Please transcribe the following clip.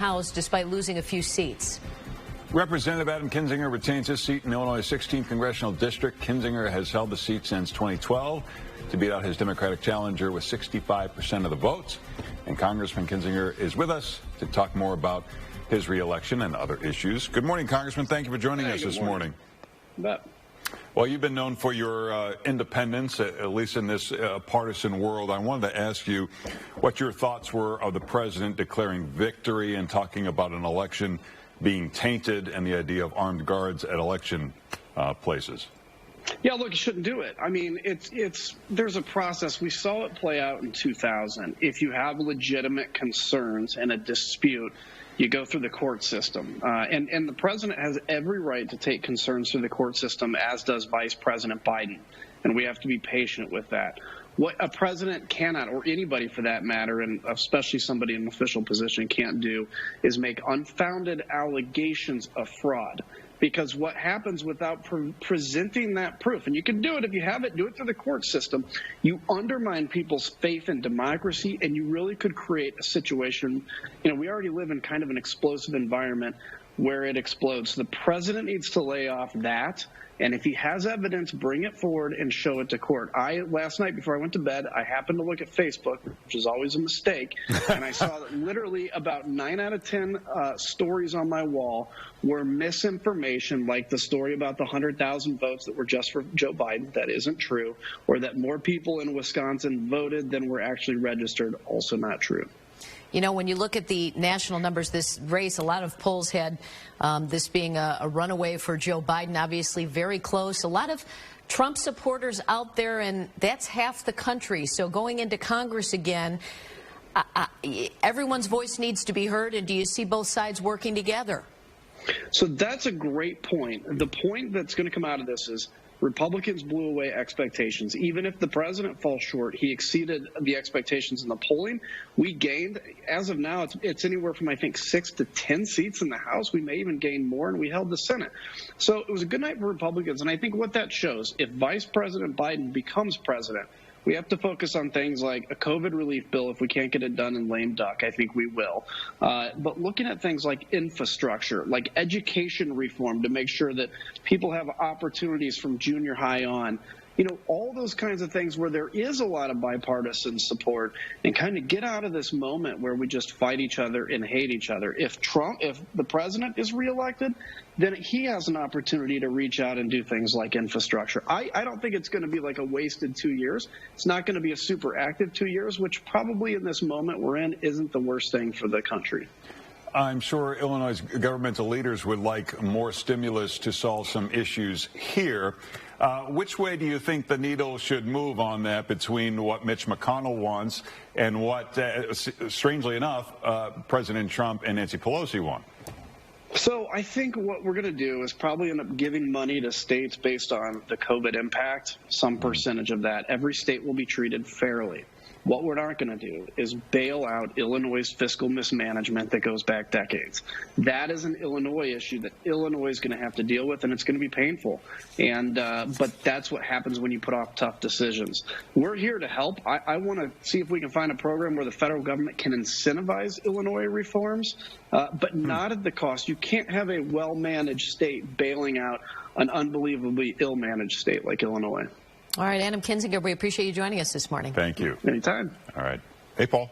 House despite losing a few seats. Representative Adam Kinzinger retains his seat in Illinois' 16th Congressional District. Kinzinger has held the seat since 2012 to beat out his Democratic challenger with 65% of the votes. And Congressman Kinzinger is with us to talk more about his reelection and other issues. Good morning, Congressman. Thank you for joining us this morning. Well, you've been known for your independence, at least in this partisan world. I wanted to ask you what your thoughts were of the president declaring victory and talking about an election being tainted and the idea of armed guards at election places. Yeah, look, you shouldn't do it. I mean, there's a process. We saw it play out in 2000. If you have legitimate concerns and a dispute, you go through the court system. And the president has every right to take concerns through the court system, as does Vice President Biden. And we have to be patient with that. What a president cannot, or anybody for that matter, and especially somebody in an official position can't do, is make unfounded allegations of fraud. Because what happens without presenting that proof, and you can do it if you have it, do it through the court system, you undermine people's faith in democracy, and you really could create a situation. You know, we already live in kind of an explosive environment where it explodes. The president needs to lay off that, and if he has evidence, bring it forward and show it to court. Last night before I went to bed, I happened to look at Facebook, which is always a mistake, and I saw that literally about 9 out of 10 stories on my wall were misinformation, like the story about the 100,000 votes that were just for Joe Biden. That isn't true. Or that more people in Wisconsin voted than were actually registered. Also not true. You know, when you look at the national numbers, this race, a lot of polls had this being a runaway for Joe Biden, obviously very close. A lot of Trump supporters out there, and that's half the country. So going into Congress again, everyone's voice needs to be heard. And do you see both sides working together? So that's a great point. The point that's going to come out of this is Republicans blew away expectations. Even if the president falls short, he exceeded the expectations in the polling. We gained, as of now, it's anywhere from, I think, 6 to 10 seats in the House. We may even gain more, and we held the Senate. So it was a good night for Republicans, and I think what that shows, if Vice President Biden becomes president, we have to focus on things like a COVID relief bill. If we can't get it done in lame duck, I think we will. But looking at things like infrastructure, like education reform to make sure that people have opportunities from junior high on, you know, all those kinds of things where there is a lot of bipartisan support, and kind of get out of this moment where we just fight each other and hate each other. If the president is reelected, then he has an opportunity to reach out and do things like infrastructure. I don't think it's going to be like a wasted 2 years. It's not going to be a super active 2 years, which probably in this moment we're in isn't the worst thing for the country. I'm sure Illinois' governmental leaders would like more stimulus to solve some issues here. Which way do you think the needle should move on that between what Mitch McConnell wants and what, strangely enough, President Trump and Nancy Pelosi want? So I think what we're going to do is probably end up giving money to states based on the COVID impact, some percentage of that. Every state will be treated fairly. What we're not going to do is bail out Illinois' fiscal mismanagement that goes back decades. That is an Illinois issue that Illinois is going to have to deal with, and it's going to be painful. And but that's what happens when you put off tough decisions. We're here to help. I want to see if we can find a program where the federal government can incentivize Illinois reforms, but not at the cost. You can't have a well-managed state bailing out an unbelievably ill-managed state like Illinois. All right, Adam Kinzinger, we appreciate you joining us this morning. Thank you. Anytime. All right. Hey, Paul.